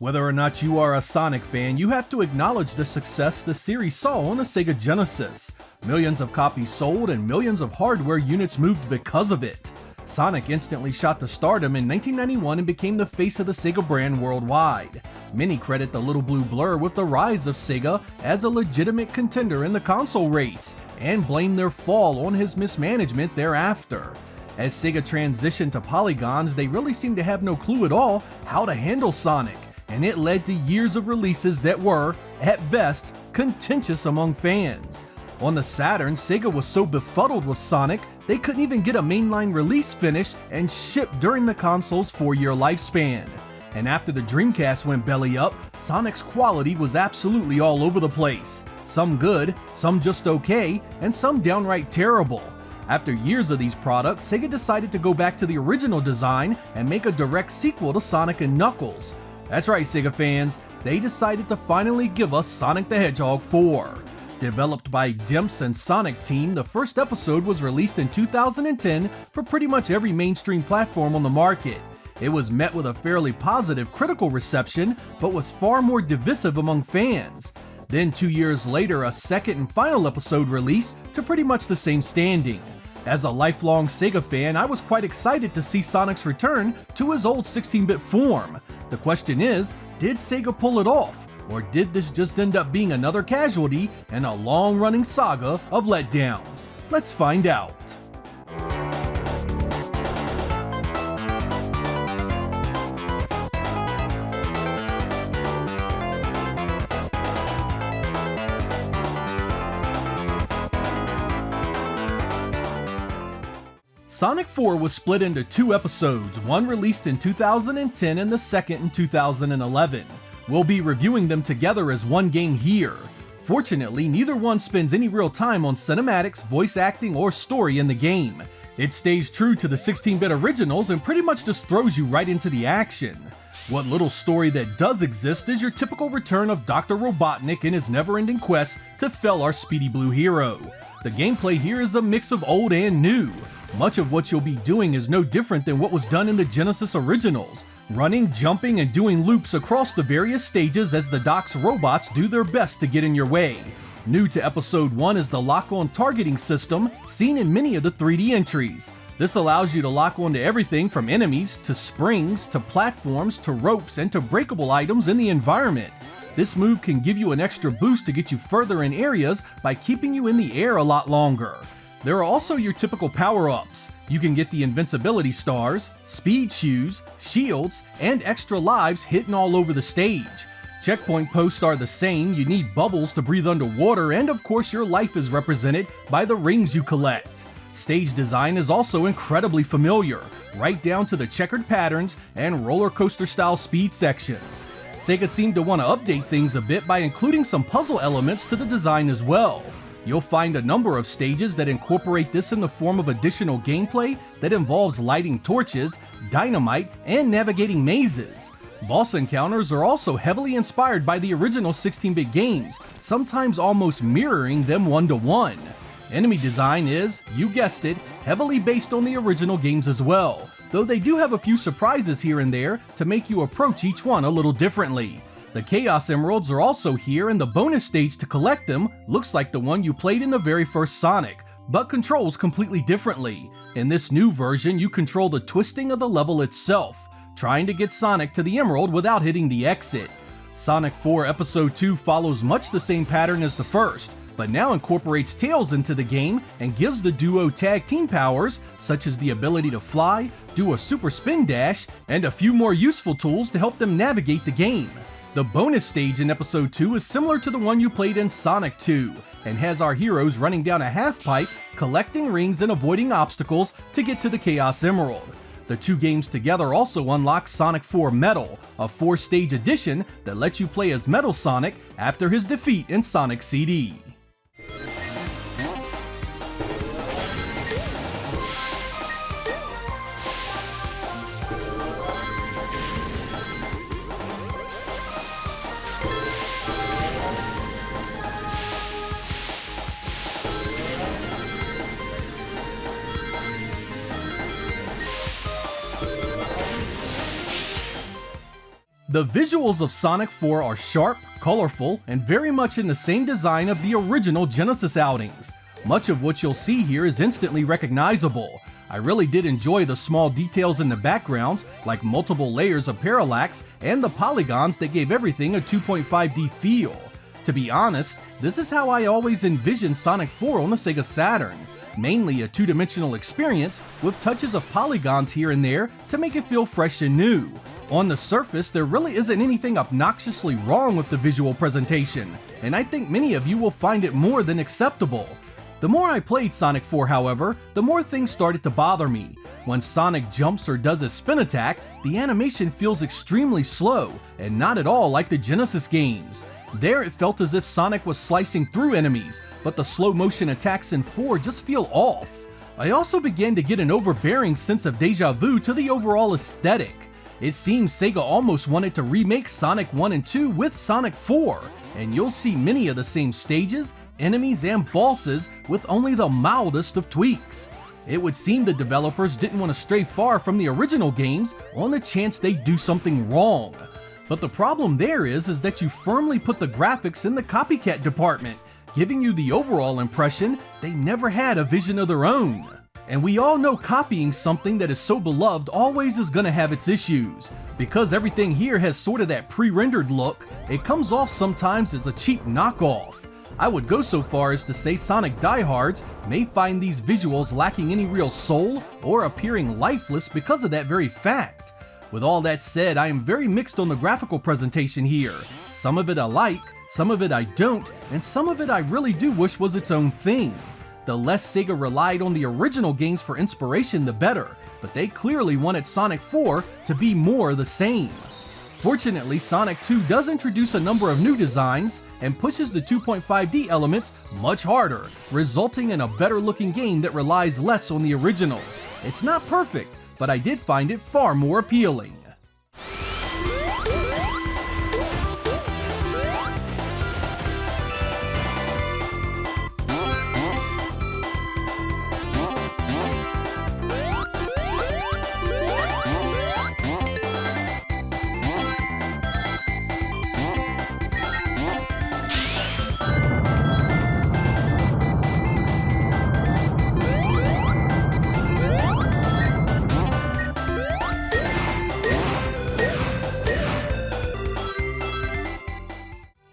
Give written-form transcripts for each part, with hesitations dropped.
Whether or not you are a Sonic fan, you have to acknowledge the success the series saw on the Sega Genesis. Millions of copies sold and millions of hardware units moved because of it. Sonic instantly shot to stardom in 1991 and became the face of the Sega brand worldwide. Many credit the Little Blue Blur with the rise of Sega as a legitimate contender in the console race, and blame their fall on his mismanagement thereafter. As Sega transitioned to polygons, they really seemed to have no clue at all how to handle Sonic, and it led to years of releases that were, at best, contentious among fans. On the Saturn, Sega was so befuddled with Sonic, they couldn't even get a mainline release finished and shipped during the console's 4-year lifespan. And after the Dreamcast went belly up, Sonic's quality was absolutely all over the place. Some good, some just okay, and some downright terrible. After years of these products, Sega decided to go back to the original design and make a direct sequel to Sonic and Knuckles. That's right, Sega fans, they decided to finally give us Sonic the Hedgehog 4. Developed by Dimps and Sonic Team, the first episode was released in 2010 for pretty much every mainstream platform on the market. It was met with a fairly positive critical reception, but was far more divisive among fans. Then 2 years later, a second and final episode released to pretty much the same standing. As a lifelong Sega fan, I was quite excited to see Sonic's return to his old 16-bit form. The question is, did Sega pull it off? Or did this just end up being another casualty in a long-running saga of letdowns? Let's find out. Sonic 4 was split into 2 episodes, one released in 2010 and the second in 2011. We'll be reviewing them together as one game here. Fortunately, neither one spends any real time on cinematics, voice acting, or story in the game. It stays true to the 16-bit originals and pretty much just throws you right into the action. What little story that does exist is your typical return of Dr. Robotnik in his never-ending quest to fell our speedy blue hero. The gameplay here is a mix of old and new. Much of what you'll be doing is no different than what was done in the Genesis originals, running, jumping, and doing loops across the various stages as the Doc's robots do their best to get in your way. New to Episode 1 is the lock-on targeting system seen in many of the 3D entries. This allows you to lock onto everything from enemies, to springs, to platforms, to ropes, and to breakable items in the environment. This move can give you an extra boost to get you further in areas by keeping you in the air a lot longer. There are also your typical power-ups. You can get the invincibility stars, speed shoes, shields, and extra lives hidden all over the stage. Checkpoint posts are the same, you need bubbles to breathe underwater, and of course your life is represented by the rings you collect. Stage design is also incredibly familiar, right down to the checkered patterns and roller coaster style speed sections. Sega seemed to want to update things a bit by including some puzzle elements to the design as well. You'll find a number of stages that incorporate this in the form of additional gameplay that involves lighting torches, dynamite, and navigating mazes. Boss encounters are also heavily inspired by the original 16-bit games, sometimes almost mirroring them one-to-one. Enemy design is, you guessed it, heavily based on the original games as well, though they do have a few surprises here and there to make you approach each one a little differently. The Chaos Emeralds are also here, and the bonus stage to collect them looks like the one you played in the very first Sonic, but controls completely differently. In this new version, you control the twisting of the level itself, trying to get Sonic to the Emerald without hitting the exit. Sonic 4 Episode 2 follows much the same pattern as the first, but now incorporates Tails into the game and gives the duo tag team powers, such as the ability to fly, do a super spin dash, and a few more useful tools to help them navigate the game. The bonus stage in Episode 2 is similar to the one you played in Sonic 2, and has our heroes running down a half-pipe, collecting rings and avoiding obstacles to get to the Chaos Emerald. The two games together also unlock Sonic 4 Metal, a 4-stage edition that lets you play as Metal Sonic after his defeat in Sonic CD. The visuals of Sonic 4 are sharp, colorful, and very much in the same design of the original Genesis outings. Much of what you'll see here is instantly recognizable. I really did enjoy the small details in the backgrounds, like multiple layers of parallax and the polygons that gave everything a 2.5D feel. To be honest, this is how I always envisioned Sonic 4 on the Sega Saturn. Mainly a two-dimensional experience with touches of polygons here and there to make it feel fresh and new. On the surface, there really isn't anything obnoxiously wrong with the visual presentation, and I think many of you will find it more than acceptable. The more I played Sonic 4, however, the more things started to bother me. When Sonic jumps or does a spin attack, the animation feels extremely slow, and not at all like the Genesis games. There it felt as if Sonic was slicing through enemies, but the slow motion attacks in 4 just feel off. I also began to get an overbearing sense of deja vu to the overall aesthetic. It seems Sega almost wanted to remake Sonic 1 and 2 with Sonic 4, and you'll see many of the same stages, enemies, and bosses with only the mildest of tweaks. It would seem the developers didn't want to stray far from the original games on the chance they do something wrong. But the problem there is that you firmly put the graphics in the copycat department, giving you the overall impression they never had a vision of their own. And we all know copying something that is so beloved always is gonna have its issues. Because everything here has sort of that pre-rendered look, it comes off sometimes as a cheap knockoff. I would go so far as to say Sonic diehards may find these visuals lacking any real soul or appearing lifeless because of that very fact. With all that said, I am very mixed on the graphical presentation here. Some of it I like, some of it I don't, and some of it I really do wish was its own thing. The less Sega relied on the original games for inspiration, the better, but they clearly wanted Sonic 4 to be more the same. Fortunately, Sonic 2 does introduce a number of new designs and pushes the 2.5D elements much harder, resulting in a better looking game that relies less on the originals. It's not perfect, but I did find it far more appealing.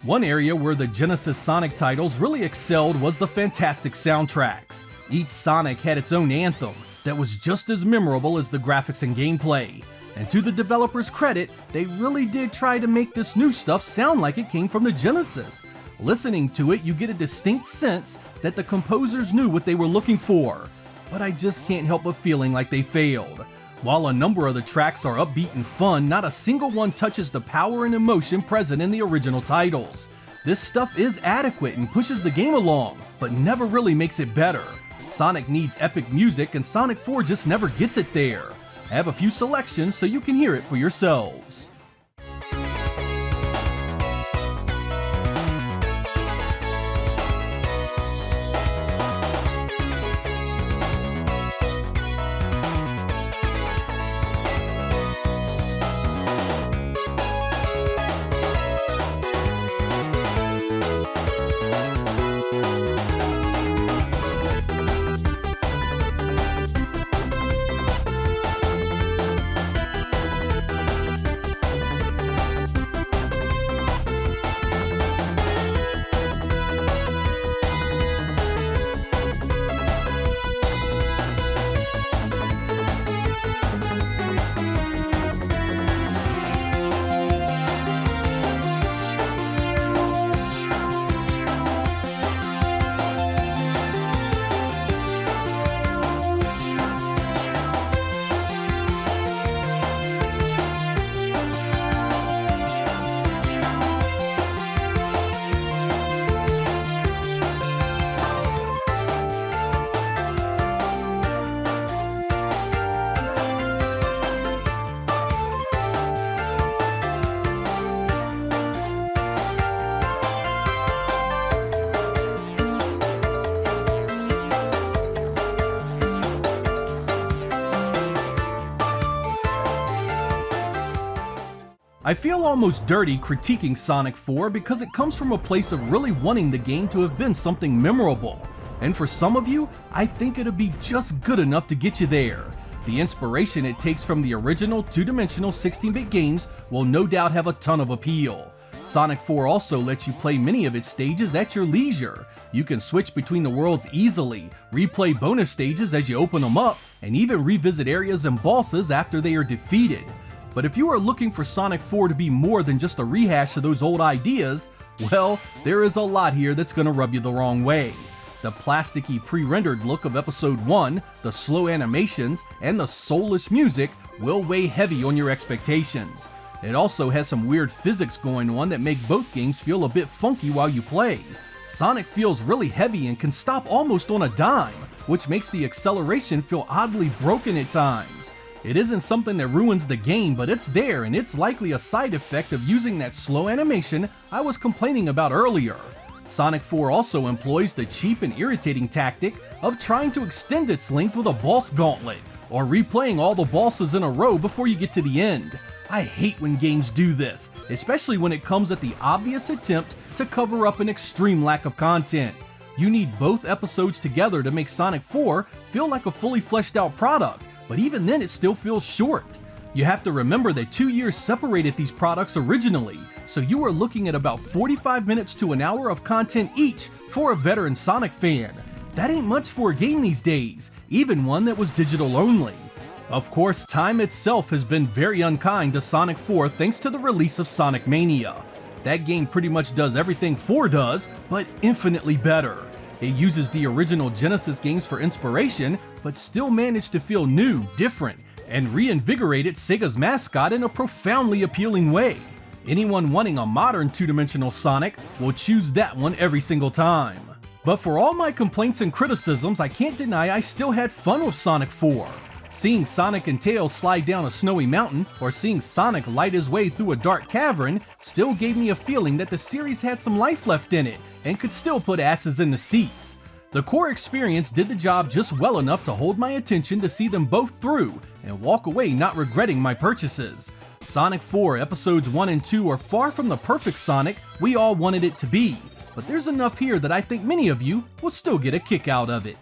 One area where the Genesis Sonic titles really excelled was the fantastic soundtracks. Each Sonic had its own anthem that was just as memorable as the graphics and gameplay. And to the developers' credit, they really did try to make this new stuff sound like it came from the Genesis. Listening to it, you get a distinct sense that the composers knew what they were looking for. But I just can't help but feeling like they failed. While a number of the tracks are upbeat and fun, not a single one touches the power and emotion present in the original titles. This stuff is adequate and pushes the game along, but never really makes it better. Sonic needs epic music and Sonic 4 just never gets it there. I have a few selections so you can hear it for yourselves. I feel almost dirty critiquing Sonic 4 because it comes from a place of really wanting the game to have been something memorable. And for some of you, I think it'll be just good enough to get you there. The inspiration it takes from the original two-dimensional 16-bit games will no doubt have a ton of appeal. Sonic 4 also lets you play many of its stages at your leisure. You can switch between the worlds easily, replay bonus stages as you open them up, and even revisit areas and bosses after they are defeated. But if you are looking for Sonic 4 to be more than just a rehash of those old ideas, well, there is a lot here that's gonna rub you the wrong way. The plasticky pre-rendered look of Episode 1, the slow animations, and the soulless music will weigh heavy on your expectations. It also has some weird physics going on that make both games feel a bit funky while you play. Sonic feels really heavy and can stop almost on a dime, which makes the acceleration feel oddly broken at times. It isn't something that ruins the game, but it's there, and it's likely a side effect of using that slow animation I was complaining about earlier. Sonic 4 also employs the cheap and irritating tactic of trying to extend its length with a boss gauntlet, or replaying all the bosses in a row before you get to the end. I hate when games do this, especially when it comes at the obvious attempt to cover up an extreme lack of content. You need both episodes together to make Sonic 4 feel like a fully fleshed out product, but even then it still feels short. You have to remember that 2 years separated these products originally, so you are looking at about 45 minutes to an hour of content each for a veteran Sonic fan. That ain't much for a game these days, even one that was digital only. Of course, time itself has been very unkind to Sonic 4 thanks to the release of Sonic Mania. That game pretty much does everything 4 does, but infinitely better. It uses the original Genesis games for inspiration, but still managed to feel new, different, and reinvigorated Sega's mascot in a profoundly appealing way. Anyone wanting a modern two-dimensional Sonic will choose that one every single time. But for all my complaints and criticisms, I can't deny I still had fun with Sonic 4. Seeing Sonic and Tails slide down a snowy mountain, or seeing Sonic light his way through a dark cavern, still gave me a feeling that the series had some life left in it, and could still put asses in the seats. The core experience did the job just well enough to hold my attention to see them both through, and walk away not regretting my purchases. Sonic 4 Episodes 1 and 2 are far from the perfect Sonic we all wanted it to be, but there's enough here that I think many of you will still get a kick out of it.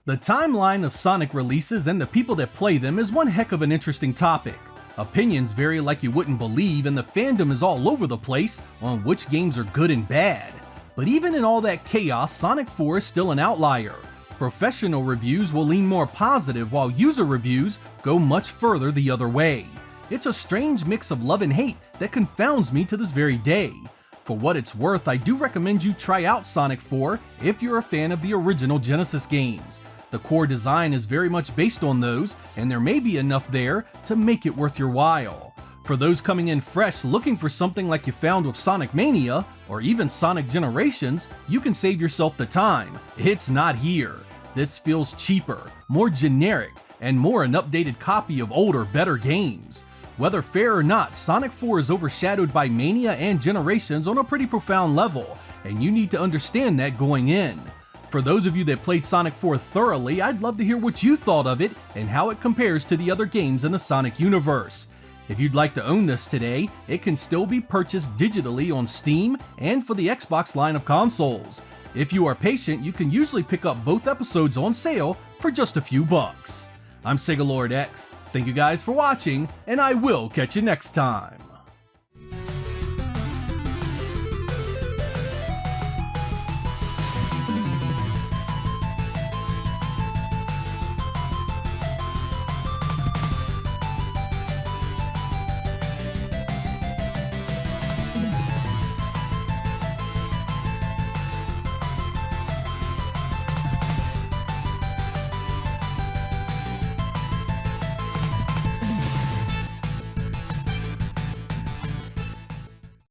The timeline of Sonic releases and the people that play them is one heck of an interesting topic. Opinions vary like you wouldn't believe, and the fandom is all over the place on which games are good and bad. But even in all that chaos, Sonic 4 is still an outlier. Professional reviews will lean more positive, while user reviews go much further the other way. It's a strange mix of love and hate that confounds me to this very day. For what it's worth, I do recommend you try out Sonic 4 if you're a fan of the original Genesis games. The core design is very much based on those, and there may be enough there to make it worth your while. For those coming in fresh looking for something like you found with Sonic Mania, or even Sonic Generations, you can save yourself the time. It's not here. This feels cheaper, more generic, and more an updated copy of older, better games. Whether fair or not, Sonic 4 is overshadowed by Mania and Generations on a pretty profound level, and you need to understand that going in. For those of you that played Sonic 4 thoroughly, I'd love to hear what you thought of it and how it compares to the other games in the Sonic universe. If you'd like to own this today, it can still be purchased digitally on Steam and for the Xbox line of consoles. If you are patient, you can usually pick up both episodes on sale for just a few bucks. I'm Sega Lord X. Thank you guys for watching, and I will catch you next time.